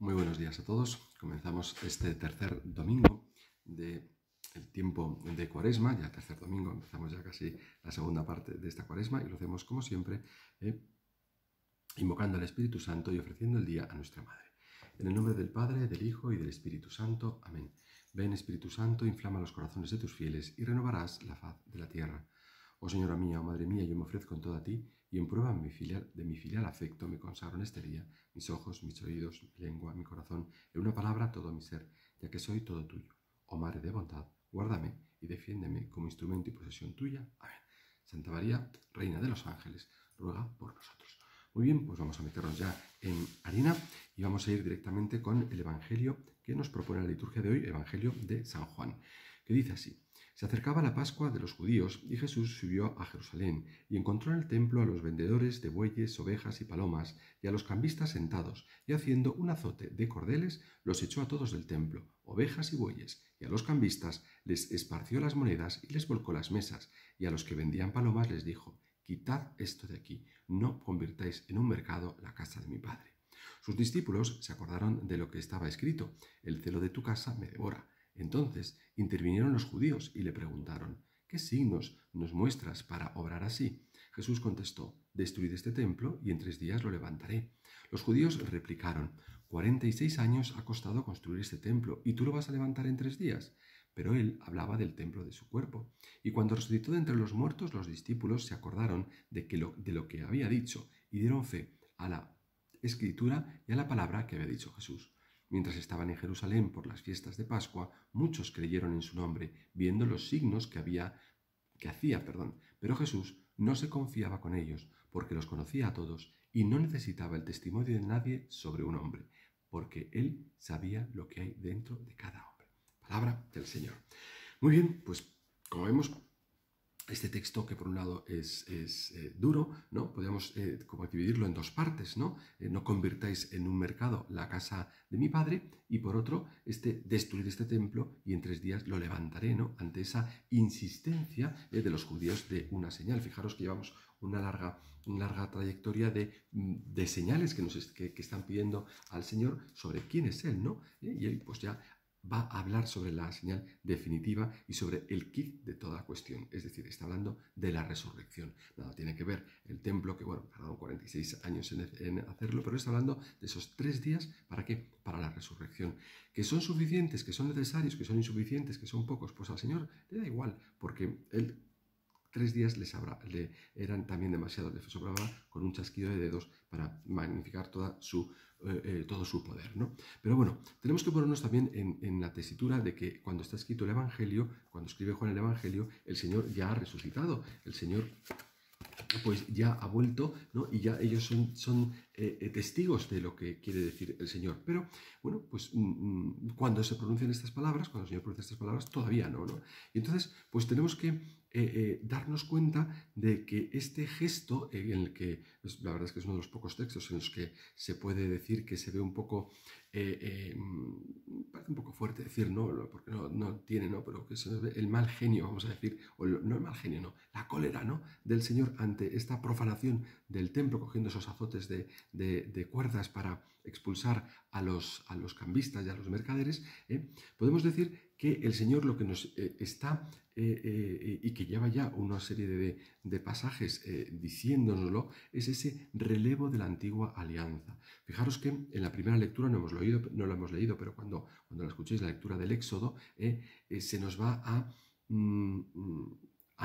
Muy buenos días a todos. Comenzamos este tercer domingo del tiempo de Cuaresma. Ya tercer domingo, empezamos ya casi la segunda parte de esta Cuaresma y lo hacemos como siempre, invocando al Espíritu Santo y ofreciendo el día a nuestra Madre. En el nombre del Padre, del Hijo y del Espíritu Santo. Amén. Ven, Espíritu Santo, inflama los corazones de tus fieles y renovarás la faz de la tierra. Oh Señora mía, oh Madre mía, yo me ofrezco en todo a ti y en prueba de mi filial afecto me consagro en este día, mis ojos, mis oídos, mi lengua, mi corazón, en una palabra todo mi ser, ya que soy todo tuyo. Oh Madre de bondad, guárdame y defiéndeme como instrumento y posesión tuya. Amén. Santa María, Reina de los Ángeles, ruega por nosotros. Muy bien, pues vamos a meternos ya en harina y vamos a ir directamente con el Evangelio que nos propone la liturgia de hoy, el Evangelio de San Juan, que dice así. Se acercaba la Pascua de los judíos y Jesús subió a Jerusalén y encontró en el templo a los vendedores de bueyes, ovejas y palomas y a los cambistas sentados, y haciendo un azote de cordeles los echó a todos del templo, ovejas y bueyes, y a los cambistas les esparció las monedas y les volcó las mesas, y a los que vendían palomas les dijo: «Quitad esto de aquí, no convirtáis en un mercado la casa de mi Padre». Sus discípulos se acordaron de lo que estaba escrito: «El celo de tu casa me devora». Entonces intervinieron los judíos y le preguntaron: «¿Qué signos nos muestras para obrar así?». Jesús contestó: «Destruid este templo y en 3 días lo levantaré». Los judíos replicaron: 46 años ha costado construir este templo y tú lo vas a levantar en 3 días. Pero él hablaba del templo de su cuerpo. Y cuando resucitó de entre los muertos, los discípulos se acordaron de lo que había dicho y dieron fe a la escritura y a la palabra que había dicho Jesús. Mientras estaban en Jerusalén por las fiestas de Pascua, muchos creyeron en su nombre, viendo los signos que hacía. Pero Jesús no se confiaba con ellos, porque los conocía a todos y no necesitaba el testimonio de nadie sobre un hombre, porque él sabía lo que hay dentro de cada hombre. Palabra del Señor. Muy bien, pues como vemos, este texto, que por un lado es duro, ¿no? Podríamos como dividirlo en 2 partes, ¿no? No convirtáis en un mercado la casa de mi Padre, y por otro, destruid este templo y en 3 días lo levantaré, ¿no? Ante esa insistencia de los judíos de una señal. Fijaros que llevamos una larga trayectoria de señales que están pidiendo al Señor sobre quién es Él, ¿no? Y Él pues ya va a hablar sobre la señal definitiva y sobre el quid de toda cuestión. Es decir, está hablando de la resurrección. Nada tiene que ver el templo, que bueno, tardaron 46 años en hacerlo, pero está hablando de esos 3 días. ¿Para qué? Para la resurrección. ¿Que son suficientes, que son necesarios, que son insuficientes, que son pocos? Pues al Señor le da igual, porque Él 3 días le eran también demasiados, le sobraba con un chasquido de dedos para magnificar todo su poder, ¿no? Pero bueno, tenemos que ponernos también en la tesitura de que cuando está escrito el Evangelio, cuando escribe Juan el Evangelio, el Señor ya ha resucitado, el Señor pues ya ha vuelto, ¿no? Y ya ellos son testigos de lo que quiere decir el Señor. Pero, bueno, pues cuando se pronuncian estas palabras, cuando el Señor pronuncia estas palabras, todavía no, ¿no? Y entonces, pues tenemos que darnos cuenta de que este gesto, en el que, pues, la verdad es que es uno de los pocos textos en los que se puede decir que se ve un poco, parece un poco fuerte decir, ¿no? Porque no tiene, ¿no? Pero que se ve el mal genio, vamos a decir, o no el mal genio, no, la cólera, ¿no? Del Señor ante esta profanación del templo, cogiendo esos azotes de cuerdas para expulsar a los cambistas y a los mercaderes. Podemos decir que el Señor lo que nos está, y que lleva ya una serie de pasajes diciéndonoslo, es ese relevo de la antigua alianza. Fijaros que en la primera lectura no lo hemos leído, pero cuando la escuchéis, la lectura del Éxodo, se nos va a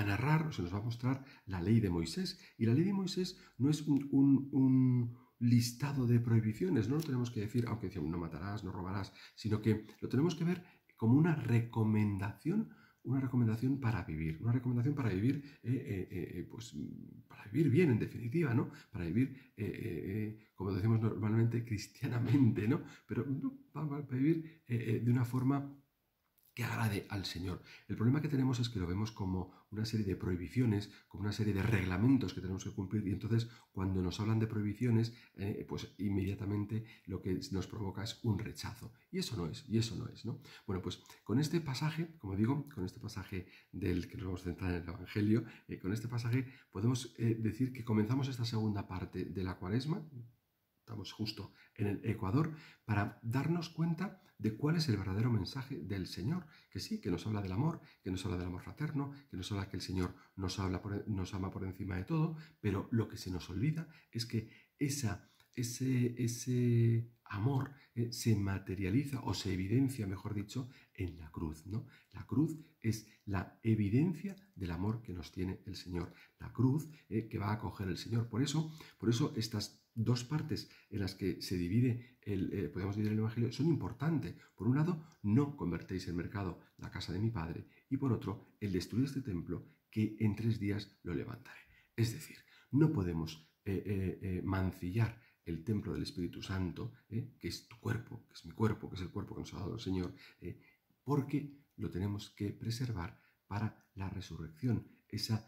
narrar, se nos va a mostrar la ley de Moisés. Y la ley de Moisés no es un listado de prohibiciones, no lo tenemos que decir, aunque decimos no matarás, no robarás, sino que lo tenemos que ver como una recomendación para vivir, una recomendación para vivir, pues para vivir bien, en definitiva, ¿no? Para vivir, como decimos normalmente, cristianamente, ¿no? Pero para vivir de una forma que agrade al Señor. El problema que tenemos es que lo vemos como una serie de prohibiciones, como una serie de reglamentos que tenemos que cumplir, y entonces cuando nos hablan de prohibiciones, pues inmediatamente lo que nos provoca es un rechazo. Y eso no es, ¿no? Bueno, pues con este pasaje, como digo, con este pasaje del que nos vamos a centrar en el Evangelio, con este pasaje podemos decir que comenzamos esta segunda parte de la Cuaresma, estamos justo en el Ecuador, para darnos cuenta de cuál es el verdadero mensaje del Señor, que sí, que nos habla del amor, que nos habla del amor fraterno, que nos habla que el Señor nos ama por encima de todo, pero lo que se nos olvida es que ese amor se materializa o se evidencia, mejor dicho, en la cruz, ¿no? La cruz es la evidencia del amor que nos tiene el Señor, la cruz que va a acoger el Señor. Por eso estas dos partes en las que se divide podemos dividir el Evangelio son importantes. Por un lado, no convertéis en mercado la casa de mi Padre, y por otro, el destruir este templo que en 3 días lo levantaré. Es decir, no podemos mancillar el templo del Espíritu Santo, que es tu cuerpo, que es mi cuerpo, que es el cuerpo que nos ha dado el Señor, porque lo tenemos que preservar para la resurrección, ese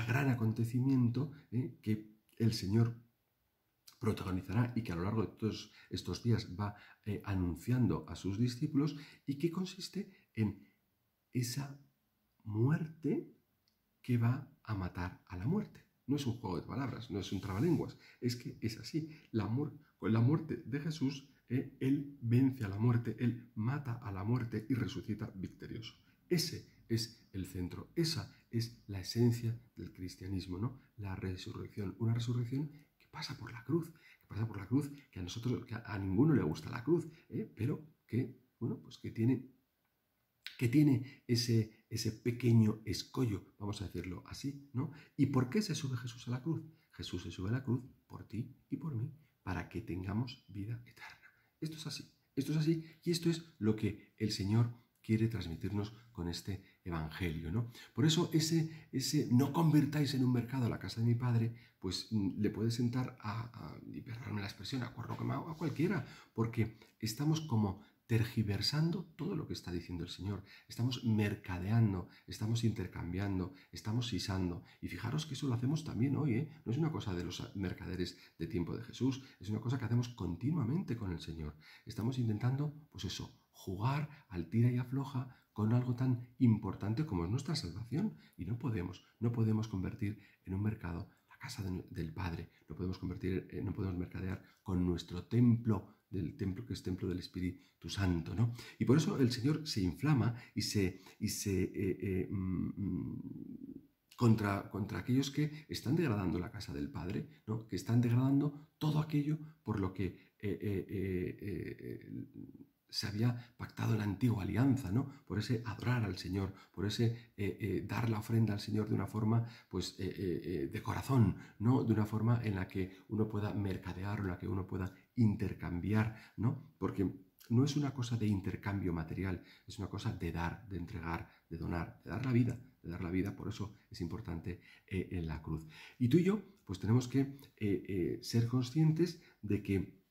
gran acontecimiento que el Señor protagonizará y que a lo largo de todos estos días va anunciando a sus discípulos, y que consiste en esa muerte que va a matar a la muerte. No es un juego de palabras, no es un trabalenguas, es que es así. Con la muerte de Jesús, Él vence a la muerte, Él mata a la muerte y resucita victorioso. Ese es el centro, esa es la esencia del cristianismo, ¿no? La resurrección, una resurrección que pasa por la cruz, que a ninguno le gusta la cruz, pero que, bueno, pues que tiene ese pequeño escollo, vamos a decirlo así, ¿no? ¿Y por qué se sube Jesús a la cruz? Jesús se sube a la cruz por ti y por mí, para que tengamos vida eterna. Esto es así, y esto es lo que el Señor quiere transmitirnos con este Evangelio, ¿no? Por eso ese no convirtáis en un mercado a la casa de mi Padre, pues le puede sentar y perdonadme la expresión, a cuerno quemado, a cualquiera, porque estamos como tergiversando todo lo que está diciendo el Señor. Estamos mercadeando, estamos intercambiando, estamos sisando. Y fijaros que eso lo hacemos también hoy, ¿eh? No es una cosa de los mercaderes de tiempo de Jesús, es una cosa que hacemos continuamente con el Señor. Estamos intentando, pues eso, jugar al tira y afloja con algo tan importante como es nuestra salvación. Y no podemos convertir en un mercado la casa del Padre, no podemos mercadear con nuestro templo, del templo que es templo del Espíritu Santo, ¿no? Y por eso el Señor se inflama contra aquellos que están degradando la casa del Padre, ¿no? Que están degradando todo aquello por lo que se había pactado en la antigua alianza, ¿no? Por ese adorar al Señor, por ese dar la ofrenda al Señor de una forma, pues, de corazón, ¿no? De una forma en la que uno pueda mercadear, en la que uno pueda intercambiar, ¿no? Porque no es una cosa de intercambio material, es una cosa de dar, de entregar, de donar, de dar la vida, por eso es importante en la cruz. Y tú y yo, pues tenemos que ser conscientes de que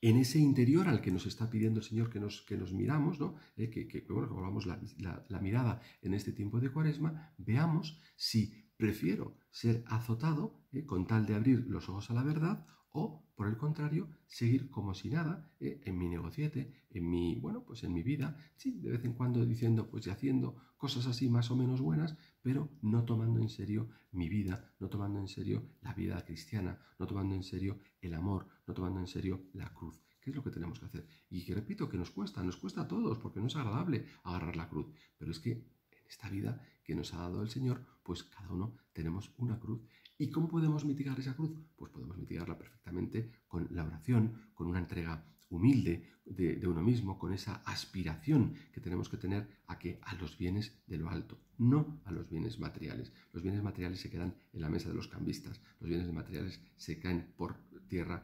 en ese interior al que nos está pidiendo el Señor que nos miramos, ¿no? Que volvamos la mirada en este tiempo de Cuaresma, veamos si prefiero ser azotado con tal de abrir los ojos a la verdad, o, por el contrario, seguir como si nada en mi negociete, en mi vida, sí, de vez en cuando diciendo, pues, y haciendo cosas así más o menos buenas, pero no tomando en serio mi vida, no tomando en serio la vida cristiana, no tomando en serio el amor, no tomando en serio la cruz. ¿Qué es lo que tenemos que hacer? Y que repito, que nos cuesta a todos, porque no es agradable agarrar la cruz, pero es que en esta vida que nos ha dado el Señor, pues cada uno tenemos una cruz. ¿Y cómo podemos mitigar esa cruz? Pues podemos mitigarla perfectamente con la oración, con una entrega humilde de uno mismo, con esa aspiración que tenemos que tener a los bienes de lo alto, no a los bienes materiales. Los bienes materiales se quedan en la mesa de los cambistas, los bienes materiales se caen por tierra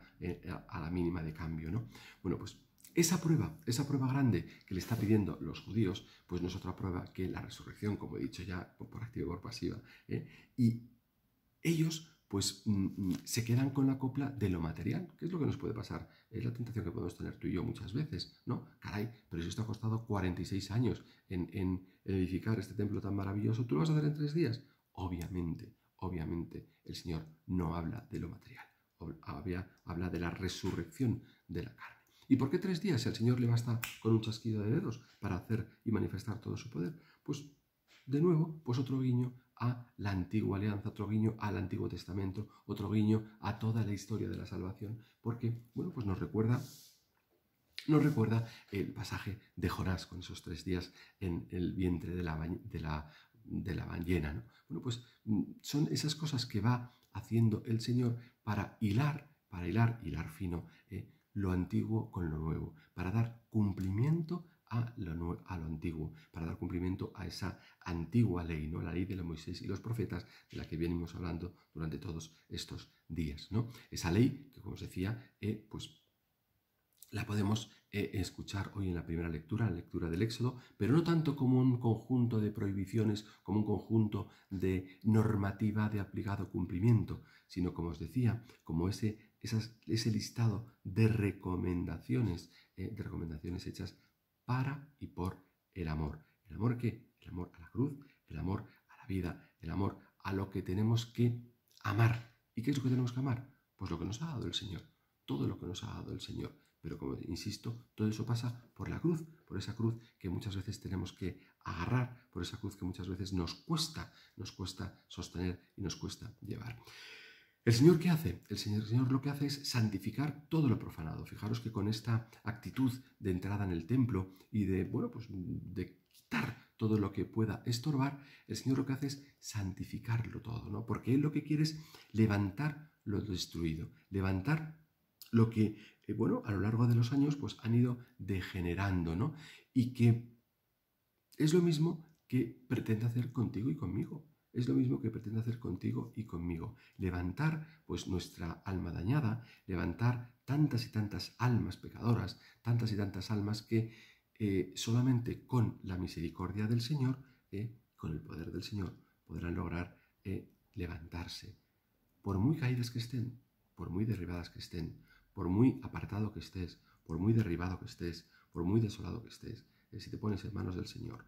a la mínima de cambio, ¿no? Bueno, pues esa prueba grande que le está pidiendo los judíos, pues no es otra prueba que la resurrección, como he dicho ya, por activa y por pasiva, y ellos pues se quedan con la copla de lo material. ¿Qué es lo que nos puede pasar? Es la tentación que podemos tener tú y yo muchas veces, ¿no? Caray, pero si esto ha costado 46 años en edificar este templo tan maravilloso, ¿tú lo vas a hacer en 3 días? Obviamente, el Señor no habla de lo material, habla de la resurrección de la carne. ¿Y por qué 3 días? Si al Señor le basta con un chasquido de dedos para hacer y manifestar todo su poder. Pues, de nuevo, pues otro guiño a la antigua alianza, otro guiño al Antiguo Testamento, otro guiño a toda la historia de la salvación, porque, bueno, pues nos recuerda el pasaje de Jonás con esos 3 días en el vientre de la ballena, ¿no? Bueno, pues son esas cosas que va haciendo el Señor para hilar fino lo antiguo con lo nuevo, para dar cumplimiento a lo antiguo, para dar cumplimiento a esa antigua ley, ¿no? La ley de Moisés y los profetas, de la que venimos hablando durante todos estos días, ¿no? Esa ley que, como os decía, pues la podemos escuchar hoy en la primera lectura, la lectura del Éxodo, pero no tanto como un conjunto de prohibiciones, como un conjunto de normativa de aplicado cumplimiento, sino, como os decía, como ese listado de recomendaciones hechas para y por el amor. ¿El amor qué? El amor a la cruz, el amor a la vida, el amor a lo que tenemos que amar. ¿Y qué es lo que tenemos que amar? Pues lo que nos ha dado el Señor, todo lo que nos ha dado el Señor. Pero como insisto, todo eso pasa por la cruz, por esa cruz que muchas veces tenemos que agarrar, por esa cruz que muchas veces nos cuesta sostener y nos cuesta llevar. ¿El Señor qué hace? El Señor lo que hace es santificar todo lo profanado. Fijaros que con esta actitud de entrada en el templo y de, bueno, pues de quitar todo lo que pueda estorbar, el Señor lo que hace es santificarlo todo, ¿no? Porque Él lo que quiere es levantar lo destruido, levantar lo que, bueno, a lo largo de los años pues han ido degenerando, ¿no? Y que es lo mismo que pretende hacer contigo y conmigo. Es lo mismo que pretende hacer contigo y conmigo. Levantar pues nuestra alma dañada, levantar tantas y tantas almas pecadoras, tantas y tantas almas que solamente con la misericordia del Señor, con el poder del Señor, podrán lograr levantarse. Por muy caídas que estén, por muy derribadas que estén, por muy apartado que estés, por muy derribado que estés, por muy desolado que estés, si te pones en manos del Señor,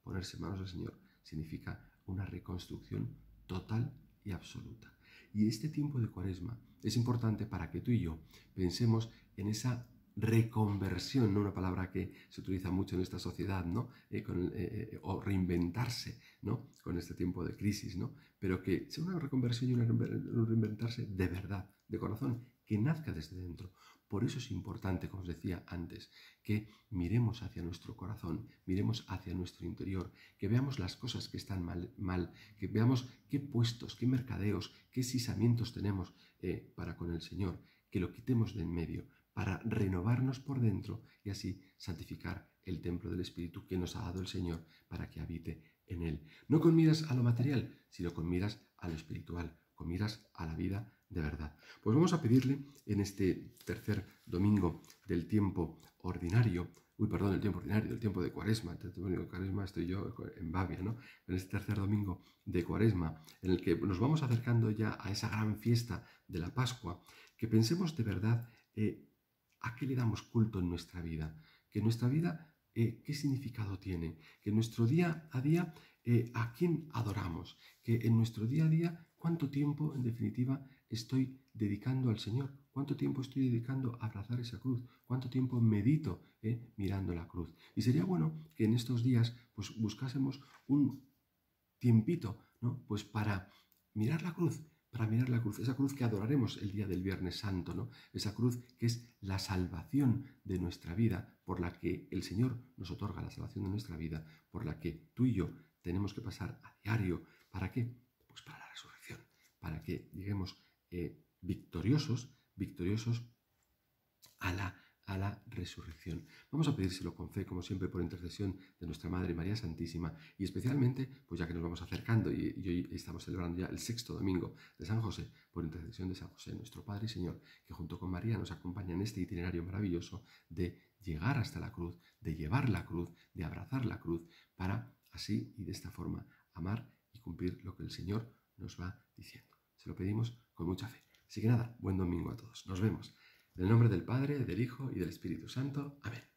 ponerse en manos del Señor significa una reconstrucción total y absoluta. Y este tiempo de Cuaresma es importante para que tú y yo pensemos en esa reconversión, ¿no? Una palabra que se utiliza mucho en esta sociedad, ¿no? O reinventarse, ¿no? Con este tiempo de crisis, ¿no? Pero que sea una reconversión y un reinventarse de verdad, de corazón, que nazca desde dentro. Por eso es importante, como os decía antes, que miremos hacia nuestro corazón, miremos hacia nuestro interior, que veamos las cosas que están mal, que veamos qué puestos, qué mercadeos, qué sisamientos tenemos para con el Señor, que lo quitemos de en medio, para renovarnos por dentro y así santificar el templo del Espíritu que nos ha dado el Señor para que habite en él. No con miras a lo material, sino con miras a lo espiritual, con miras a la vida de verdad. Pues vamos a pedirle en este tercer domingo del tiempo ordinario, del tiempo de Cuaresma, el tercer domingo de Cuaresma estoy yo en Bavia, ¿no? En este tercer domingo de Cuaresma, en el que nos vamos acercando ya a esa gran fiesta de la Pascua, que pensemos de verdad ¿a qué le damos culto en nuestra vida? Que nuestra vida, ¿qué significado tiene? Que en nuestro día a día, ¿a quién adoramos? Que en nuestro día a día, ¿cuánto tiempo, en definitiva, estoy dedicando al Señor? ¿Cuánto tiempo estoy dedicando a abrazar esa cruz? ¿Cuánto tiempo medito mirando la cruz? Y sería bueno que en estos días pues, buscásemos un tiempito, ¿no? Pues para mirar la cruz, esa cruz que adoraremos el día del Viernes Santo, ¿no? Esa cruz que es la salvación de nuestra vida, por la que el Señor nos otorga la salvación de nuestra vida, por la que tú y yo tenemos que pasar a diario. ¿Para qué? Pues para la resurrección, para que lleguemos victoriosos a la resurrección. Vamos a pedírselo con fe, como siempre, por intercesión de nuestra Madre María Santísima, y especialmente, pues ya que nos vamos acercando y hoy estamos celebrando ya el 6º domingo de San José, por intercesión de San José, nuestro Padre y Señor, que junto con María nos acompaña en este itinerario maravilloso de llegar hasta la cruz, de llevar la cruz, de abrazar la cruz, para así y de esta forma amar y cumplir lo que el Señor nos va diciendo. Se lo pedimos con mucha fe. Así que nada, buen domingo a todos. Nos vemos. En el nombre del Padre, del Hijo y del Espíritu Santo. Amén.